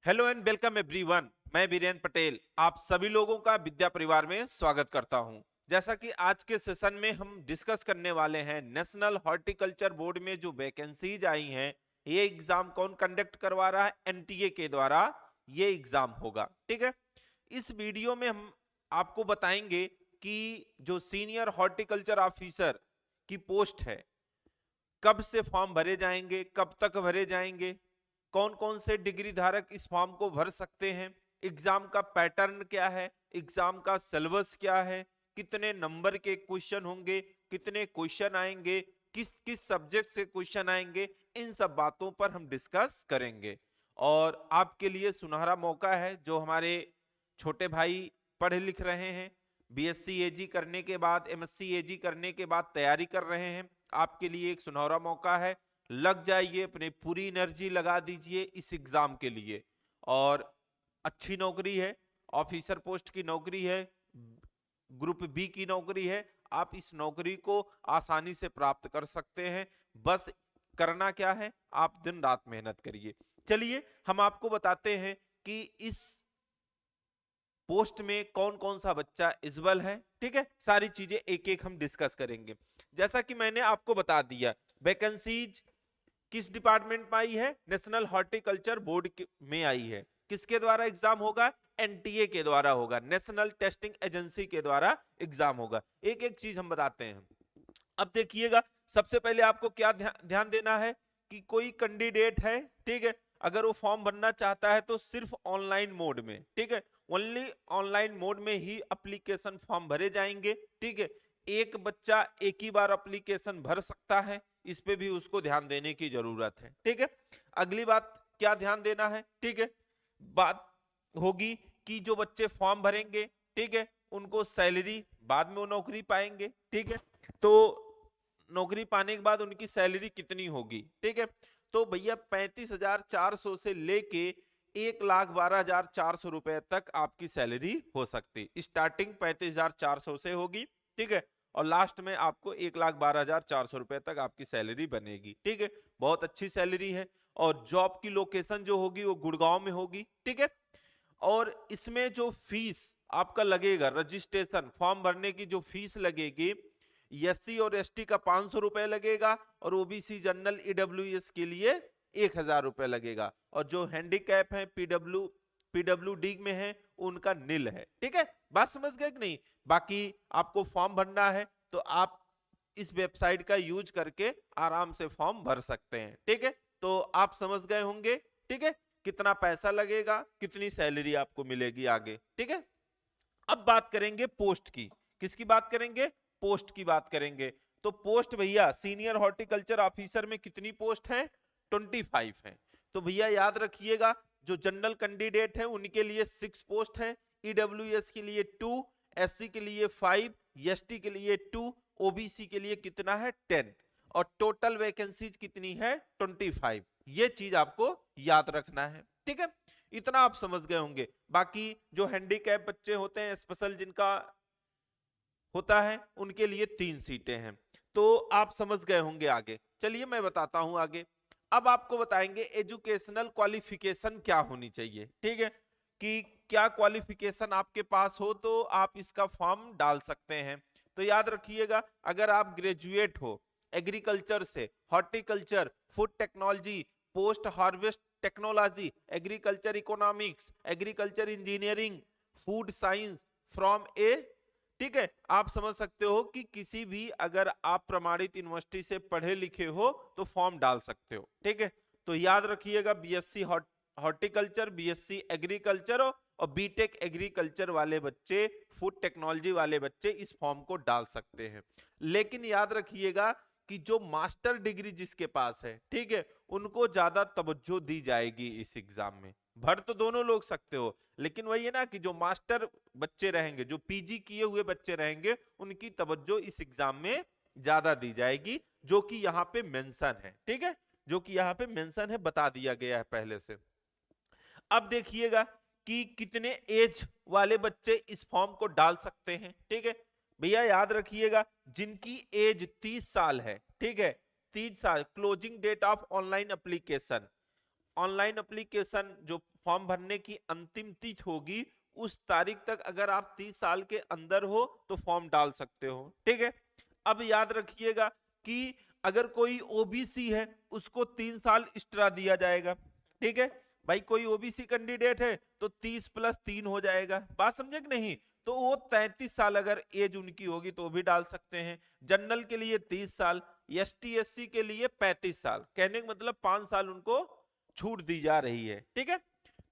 Hello and welcome everyone. मैं बीरेंद्र पटेल आप सभी लोगों का विद्या परिवार में स्वागत करता हूं। जैसा कि आज के सेशन में हम डिस्कस करने वाले हैं, नेशनल हॉर्टिकल्चर बोर्ड में जो वैकेंसीज आई हैं, ये एग्जाम कौन कंडक्ट करवा रहा है? एनटीए के द्वारा ये एग्जाम होगा। ठीक है, इस वीडियो में हम आपको बताएंगे कि जो सीनियर हॉर्टिकल्चर ऑफिसर की पोस्ट है, कब से फॉर्म भरे जाएंगे, कब तक भरे जाएंगे, कौन कौन से डिग्री धारक इस फॉर्म को भर सकते हैं, एग्जाम का पैटर्न क्या है, एग्जाम का सिलेबस क्या है, कितने नंबर के क्वेश्चन होंगे, कितने क्वेश्चन आएंगे, किस किस सब्जेक्ट से क्वेश्चन आएंगे, इन सब बातों पर हम डिस्कस करेंगे। और आपके लिए सुनहरा मौका है, जो हमारे छोटे भाई पढ़ लिख रहे हैं, बीएससी एजी करने के बाद, एमएससी एजी करने के बाद तैयारी कर रहे हैं, आपके लिए एक सुनहरा मौका है। लग जाइए, अपनी पूरी एनर्जी लगा दीजिए इस एग्जाम के लिए। और अच्छी नौकरी है, ऑफिसर पोस्ट की नौकरी है, ग्रुप बी की नौकरी है। आप इस नौकरी को आसानी से प्राप्त कर सकते हैं। बस करना क्या है, आप दिन रात मेहनत करिए। चलिए हम आपको बताते हैं कि इस पोस्ट में कौन कौन सा बच्चा इजबल है। ठीक है, सारी चीजें एक एक हम डिस्कस करेंगे। जैसा कि मैंने आपको बता दिया, वैकेंसीज किस डिपार्टमेंट में आई है? नेशनल हॉर्टिकल्चर बोर्ड में आई है। किसके द्वारा एग्जाम होगा? एनटीए के द्वारा होगा, नेशनल टेस्टिंग एजेंसी के द्वारा एग्जाम होगा। एक एक चीज हम बताते हैं। अब देखिएगा, सबसे पहले आपको क्या ध्यान देना है कि कोई कैंडिडेट है, ठीक है, अगर वो फॉर्म भरना चाहता है तो सिर्फ ऑनलाइन मोड में, ठीक है, ओनली ऑनलाइन मोड में ही एप्लीकेशन फॉर्म भरे जाएंगे। ठीक है, एक बच्चा एक ही बार एप्लीकेशन भर सकता है, इस पे भी उसको ध्यान देने की जरूरत है। ठीक है, अगली बात क्या ध्यान देना है? ठीक है, बात होगी कि जो बच्चे फॉर्म भरेंगे, ठीक है, उनको सैलरी बाद में वो नौकरी पाएंगे। ठीक है, तो नौकरी पाने के बाद उनकी सैलरी कितनी होगी? ठीक है, तो भैया 35,400 से लेके 1,12,400 रुपए तक आपकी सैलरी हो सकती। स्टार्टिंग 35,400 से होगी, ठीक है, और लास्ट में आपको 1,12,400 रुपए तक आपकी सैलरी बनेगी। ठीक है, बहुत अच्छी सैलरी है। और जॉब की लोकेशन जो होगी वो गुड़गांव में होगी। ठीक है, और इसमें जो फीस आपका लगेगा, रजिस्ट्रेशन फॉर्म भरने की जो फीस लगेगी, एससी और एसटी का 500 रुपए लगेगा, और ओबीसी जनरल ईडब्ल्यूएस के लिए 1,000 रुपए लगेगा, और जो हैंडीकैप है, पीडब्ल्यूडी में है, उनका नील है। ठीक है, बात समझ गए कि नहीं? बाकी आपको फॉर्म भरना है तो आप इस वेबसाइट का यूज करके आराम से फॉर्म भर सकते हैं। ठीक है, तो आप समझ गए होंगे, ठीक है, कितना पैसा लगेगा, कितनी सैलरी आपको मिलेगी आगे। ठीक है, अब बात करेंगे पोस्ट की। किसकी बात करेंगे? पोस्ट की बात करेंगे। तो पोस्ट भैया सीनियर हॉर्टिकल्चर ऑफिसर में कितनी पोस्ट है? 25 है। तो भैया याद रखिएगा, जो जनरल कैंडिडेट है उनके लिए 6 पोस्ट है, ईडब्ल्यूएस के लिए 2, एससी के लिए 5, एसटी के लिए 2, ओबीसी के लिए कितना है? 10, और टोटल वैकेंसीज कितनी है? 25। ये चीज आपको याद रखना है। ठीक है, इतना आप समझ गए होंगे। बाकी जो हैंडीकैप बच्चे होते हैं, स्पेशल जिनका होता है, उनके लिए 3 सीटें हैं। तो आप समझ गए होंगे आगे। चलिए मैं बताता हूं आगे। अब आपको बताएंगे एजुकेशनल क्वालिफिकेशन क्या होनी चाहिए। ठीक है, कि क्या क्वालिफिकेशन आपके पास हो तो आप इसका फॉर्म डाल सकते हैं। तो याद रखिएगा, अगर आप ग्रेजुएट हो एग्रीकल्चर से, horticulture, food technology, post harvest technology, agriculture economics, agriculture engineering, food science from a, ठीक है, आप समझ सकते हो कि किसी भी अगर आप प्रमाणित यूनिवर्सिटी से पढ़े लिखे हो तो फॉर्म डाल सकते हो। ठीक है, तो याद रखिएगा, बीएससी हॉर्टिकल्चर, बीएससी एग्रीकल्चर और बीटेक एग्रीकल्चर वाले बच्चे, फूड टेक्नोलॉजी वाले बच्चे इस फॉर्म को डाल सकते हैं। लेकिन याद रखिएगा कि जो मास्टर डिग्री जिसके पास है, ठीक है, उनको ज्यादा तवज्जो दी जाएगी इस एग्जाम में। भर तो दोनों लोग सकते हो, लेकिन वही है ना कि जो मास्टर बच्चे रहेंगे, जो पीजी किए हुए बच्चे रहेंगे, उनकी तवज्जो इस एग्जाम में ज्यादा दी जाएगी, जो कि यहाँ पे मेंशन है। ठीक है, जो कि यहाँ पे मेंशन है, बता दिया गया है पहले से। अब देखिएगा कि कितने एज वाले बच्चे इस फॉर्म को डाल सकते हैं। ठीक है, भैया याद रखिएगा, जिनकी एज 30 साल है, ठीक है, 30 साल, closing date of online application online application जो फॉर्म भरने की अंतिम तिथि होगी उस तारीख तक अगर आप 30 साल के अंदर हो तो फॉर्म डाल सकते हो। ठीक है, अब याद रखिएगा कि अगर कोई ओबीसी है उसको 3 साल एक्स्ट्रा दिया जाएगा। ठीक है भाई, कोई ओबीसी कैंडिडेट है तो 30 + 3 हो जाएगा, बात समझे कि नहीं? तो वो 33 साल अगर एज उनकी होगी तो भी डाल सकते हैं। जनरल के लिए 30 साल, एसटी एससी के लिए 35 साल, कहने का मतलब 5 साल उनको छूट दी जा रही है। ठीक है,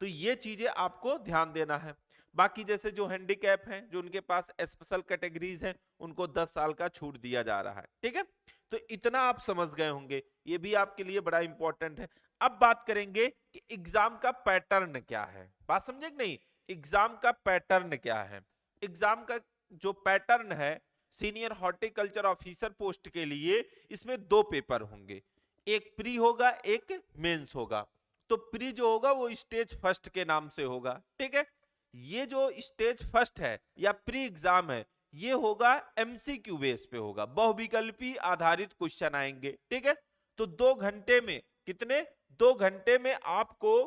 तो ये चीजें आपको ध्यान देना है। बाकी जैसे जो हैंडीकैप हैं, जो उनके पास स्पेशल कैटेगरीज हैं, उनको 10 साल का छूट दिया जा रहा है। ठीक है, तो इतना आप समझ गए होंगे, ये भी आपके लिए बड़ा इंपॉर्टेंट है। अब बात करेंगे कि एग्जाम का पैटर्न क्या है, बात समझे कि नहीं? एग्जाम का पैटर्न क्या है? एग्जाम का जो पैटर्न है सीनियर हॉर्टिकल्चर ऑफिसर पोस्ट के लिए, इसमें 2 पेपर होंगे, एक प्री होगा एक मेंस होगा। तो प्री जो होगा वो स्टेज फर्स्ट के नाम से होगा। ठीक है, ये जो स्टेज फर्स्ट है या प्री एग्जाम है ये होगा एमसीक्यू बेस पे होगा, बहुविकल्पी आधारित क्वेश्चन आएंगे। ठीक है, तो 2 घंटे में कितने, 2 घंटे में आपको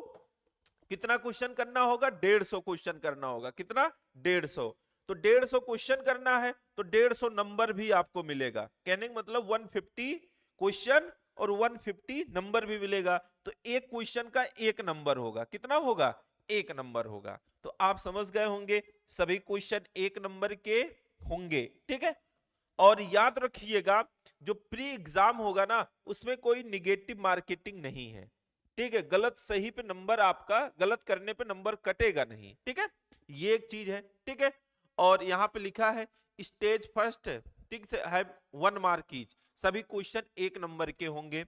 कितना क्वेश्चन करना होगा? 150 क्वेश्चन करना होगा। कितना? 150। तो 150 क्वेश्चन करना है तो 150 नंबर भी आपको मिलेगा, कहने का मतलब 150 क्वेश्चन और 150 नंबर भी मिलेगा। तो एक क्वेश्चन का 1 नंबर होगा। कितना होगा? 1 नंबर होगा। तो आप समझ गए होंगे सभी क्वेश्चन 1 नंबर के होंगे। ठीक है, और याद रखिएगा जो प्री एग्जाम होगा ना उसमें कोई निगेटिव मार्केटिंग नहीं है। ठीक है, गलत सही पे नंबर आपका, गलत करने पे नंबर कटेगा नहीं। ठीक है, ये एक चीज है। ठीक है, और यहाँ पे लिखा है स्टेज फर्स्ट, ठीक से है 1 मार्क ईच, सभी क्वेश्चन 1 नंबर के होंगे।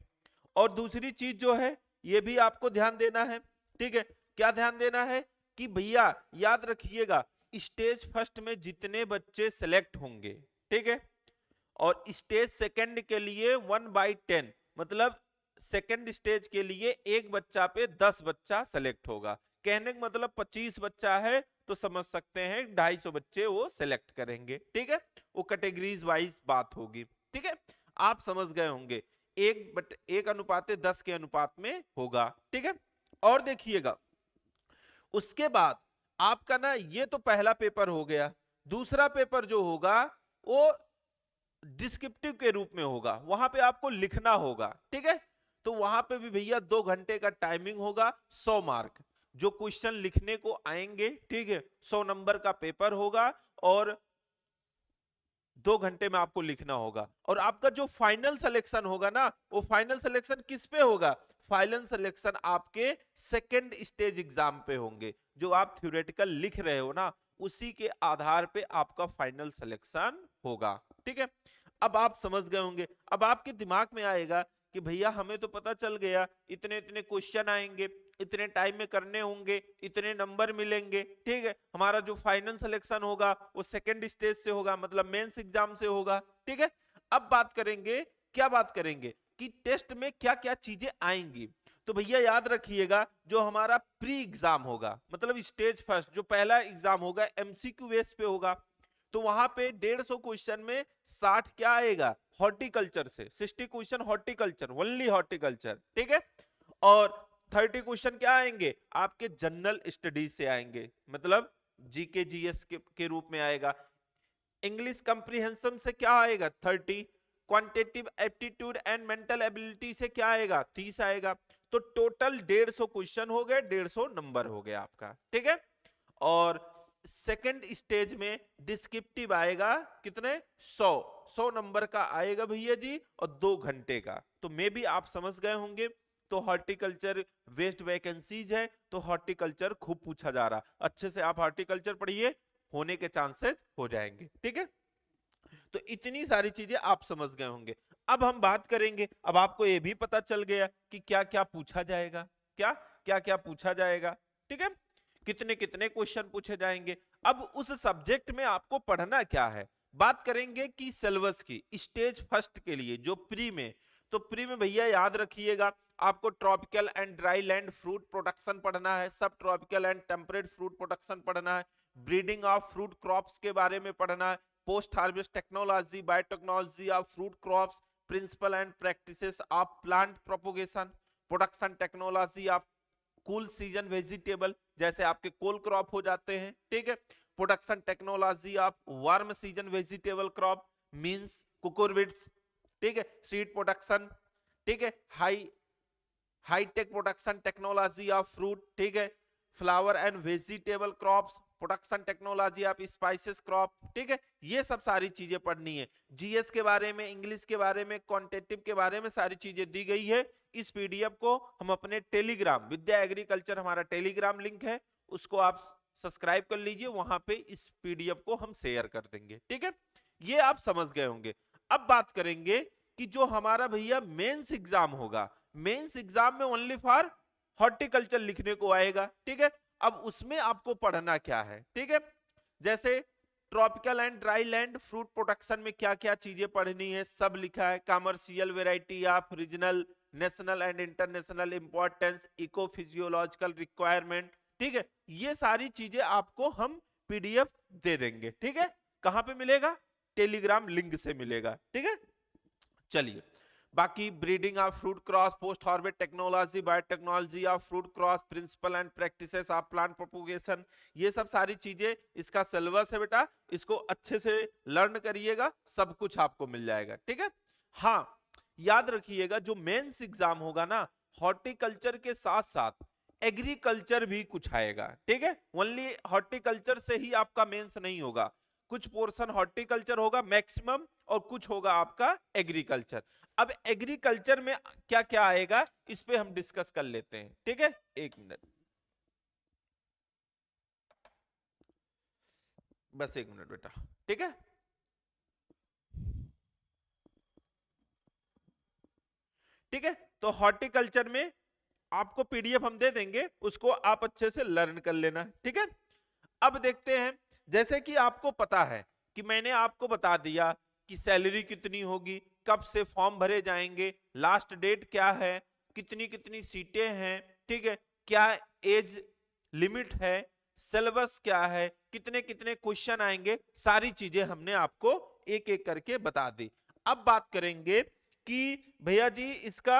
और दूसरी चीज जो है ये भी आपको ध्यान देना है। ठीक है, क्या ध्यान देना है कि भैया याद रखिएगा स्टेज फर्स्ट में जितने बच्चे सेलेक्ट होंगे, ठीक है, और स्टेज सेकंड के लिए 1/10, मतलब सेकंड स्टेज के लिए एक बच्चा पे 10 बच्चा सेलेक्ट होगा। कहने का मतलब 25 बच्चा है तो समझ सकते हैं 250 बच्चे वो सेलेक्ट करेंगे। ठीक है, वो कैटेगरीज वाइज बात होगी। ठीक है, आप समझ गए होंगे 1:10 के अनुपात में होगा। ठीक है, और देखिएगा उसके बाद आपका ना ये तो पहला पेपर हो गया, दूसरा पेपर जो होगा वो डिस्क्रिप्टिव के रूप में होगा, वहां पे आपको लिखना होगा। ठीक है, तो वहां पे भी भैया 2 घंटे का टाइमिंग होगा, 100 मार्क जो क्वेश्चन लिखने को आएंगे। ठीक है, 100 नंबर का पेपर होगा और 2 घंटे में आपको लिखना होगा। और आपका जो फाइनल सिलेक्शन होगा ना वो फाइनल सिलेक्शन किस पे होगा? फाइनल सिलेक्शन आपके सेकंड स्टेज एग्जाम पे होंगे, जो आप थ्योरेटिकल लिख रहे हो ना उसी के आधार पे आपका फाइनल सिलेक्शन होगा। ठीक है, अब आप समझ गए होंगे। अब आपके दिमाग में आएगा कि भैया हमें तो पता चल गया इतने इतने क्वेश्चन आएंगे, इतने टाइम में करने होंगे, इतने नंबर मिलेंगे। ठीक है, हमारा जो फाइनल सिलेक्शन होगा वो सेकंड स्टेज से होगा, मतलब मेंस एग्जाम से होगा। ठीक है, अब बात करेंगे, क्या बात करेंगे कि टेस्ट में क्या क्या चीजें आएंगी। तो भैया याद रखिएगा जो हमारा प्री एग्जाम होगा, मतलब स्टेज फर्स्ट जो पहला एग्जाम होगा एमसीक्यू बेस पे होगा, तो वहां पे 150 क्वेश्चन में 60 क्या आएगा? हॉर्टिकल्चर से, 60 क्वेश्चन हॉर्टिकल्चर, ओनली हॉर्टिकल्चर। ठीक है, और 30 क्वेश्चन क्या आएंगे? आपके जनरल स्टडीज से आएंगे, मतलब जीके जीएस के रूप में आएगा। इंग्लिश कंप्रीहेंशन से क्या आएगा? 30। Quantitative aptitude and mental ability से क्या आएगा? 30 आएगा। तो टोटल 150 क्वेश्चन हो गए, 150 नंबर हो गया आपका। ठीक है, और सेकंड स्टेज में डिस्क्रिप्टिव आएगा कितने? 100 नंबर का आएगा भैया जी, और 2 घंटे का। तो मे भी आप समझ गए होंगे। तो हॉर्टिकल्चर वेस्ट वैकेंसीज है तो हॉर्टिकल्चर खूब पूछा जा रहा, अच्छे से आप हॉर्टिकल्चर पढ़िए, होने के चांसेस हो जाएंगे। ठीक है, तो इतनी सारी चीजें आप समझ गए होंगे। अब हम बात करेंगे, अब आपको यह भी पता चल गया कि क्या क्या पूछा जाएगा, क्या क्या क्या पूछा जाएगा। ठीक है, कितने कितने क्वेश्चन पूछे जाएंगे। अब उस सब्जेक्ट में आपको पढ़ना क्या है, बात करेंगे कि सिलेबस की। स्टेज फर्स्ट के लिए जो प्री में, तो प्री में भैया याद रखिएगा आपको tropical and dry land fruit production पढ़ना है, सब tropical and temperate fruit production पढ़ना है, ब्रीडिंग ऑफ फ्रूट क्रॉप्स के बारे में पढ़ना है, post harvest technology, biotechnology of fruit crops, principle and practices of plant propagation, production technology of cool season vegetable, जैसे आपके कोल क्रॉप हो जाते हैं, ठीक है। Production technology of warm season vegetable crop means cucurbits, ठीक है। सीड प्रोडक्शन, ठीक है। High tech production technology of fruit, ठीक है। Flower and vegetable crops, production technology of spices crop, ठीक है। ये सब सारी चीजें पढ़नी है। जीएस के बारे में, इंग्लिश के बारे में, क्वांटिटेटिव के बारे में सारी चीजें दी गई है। इस पीडीएफ को हम अपने टेलीग्राम, विद्या एग्रीकल्चर हमारा टेलीग्राम लिंक है, उसको आप सब्सक्राइब कर लीजिए, वहां पे इस पीडीएफ को हम शेयर कर देंगे, ठीक है। ये आप समझ गए होंगे। अब बात करेंगे कि जो हमारा भैया मेंस एग्जाम होगा, मेंस एग्जाम में ओनली फॉर हॉर्टिकल्चर लिखने को आएगा, ठीक है। अब उसमें आपको पढ़ना क्या है, ठीक है। जैसे tropical and dry land fruit production में क्या क्या चीजें पढ़नी है, सब लिखा है। Commercial variety of regional, national and international importance, eco physiological requirement, ठीक है। ये सारी चीजें आपको हम पीडीएफ दे देंगे, ठीक है। कहां पे मिलेगा? टेलीग्राम लिंक से मिलेगा, ठीक है। चलिए, बाकी breeding of fruit crops, post harvest technology, biotechnology of fruit crops, principle and practices of plant propagation, ये सब सारी चीजें इसका सिलेबस है बेटा, इसको अच्छे से लर्न करिएगा, सब कुछ आपको मिल जाएगा, ठीक है। हाँ, याद रखिएगा जो मेंस एग्जाम होगा ना, हॉर्टिकल्चर के साथ साथ एग्रीकल्चर भी कुछ आएगा, ठीक है। ओनली हॉर्टिकल्चर से ही आपका मेंस नहीं होगा, कुछ पोर्शन हॉर्टिकल्चर होगा मैक्सिमम, और कुछ होगा आपका एग्रीकल्चर। अब एग्रीकल्चर में क्या क्या आएगा इस पे हम डिस्कस कर लेते हैं, ठीक है। एक मिनट, बस एक मिनट बेटा, ठीक है। ठीक है, तो हॉर्टिकल्चर में आपको पीडीएफ हम दे देंगे, उसको आप अच्छे से लर्न कर लेना, ठीक है। अब देखते हैं, जैसे कि आपको पता है कि मैंने आपको बता दिया कि सैलरी कितनी होगी, कब से फॉर्म भरे जाएंगे, लास्ट डेट क्या है, कितनी कितनी सीटें हैं, ठीक है, क्या एज लिमिट है, सिलेबस क्या है, कितने कितने क्वेश्चन आएंगे, सारी चीजें हमने आपको एक एक करके बता दी। अब बात करेंगे कि भैया जी इसका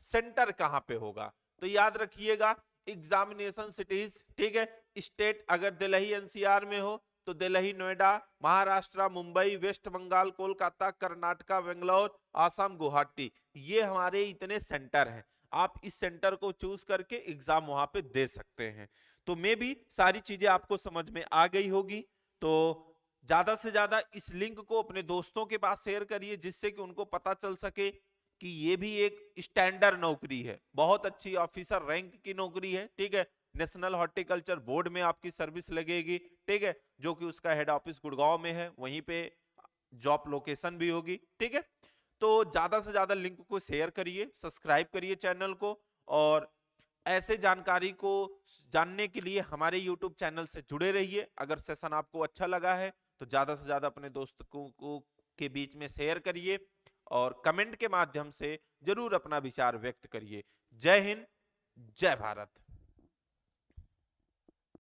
सेंटर कहां पे होगा, तो याद रखिएगा एग्जामिनेशन सिटीज, ठीक है। स्टेट अगर दिल्ली एनसीआर में हो तो दिल्ली, नोएडा, महाराष्ट्र, मुंबई, वेस्ट बंगाल, कोलकाता, कर्नाटका, बेंगलोर, आसाम, गुवाहाटी, ये हमारे इतने सेंटर हैं। आप इस सेंटर को चूज करके एग्जाम वहां पे दे सकते हैं। तो मे भी सारी चीजें आपको समझ में आ गई होगी। तो ज्यादा से ज्यादा इस लिंक को अपने दोस्तों के पास शेयर करिए, जिससे कि उनको पता चल सके कि ये भी एक स्टैंडर्ड नौकरी है, बहुत अच्छी ऑफिसर रैंक की नौकरी है, ठीक है। नेशनल हॉर्टिकल्चर बोर्ड में आपकी सर्विस लगेगी, ठीक है, जो कि उसका हेड ऑफिस गुड़गांव में है, वहीं पे जॉब लोकेशन भी होगी, ठीक है। तो ज्यादा से ज्यादा लिंक को शेयर करिए, सब्सक्राइब करिए चैनल को, और ऐसे जानकारी को जानने के लिए हमारे YouTube चैनल से जुड़े रहिए। अगर सेशन आपको अच्छा लगा है तो ज्यादा से ज्यादा अपने दोस्तों को के बीच में शेयर करिए, और कमेंट के माध्यम से जरूर अपना विचार व्यक्त करिए। जय हिंद, जय भारत।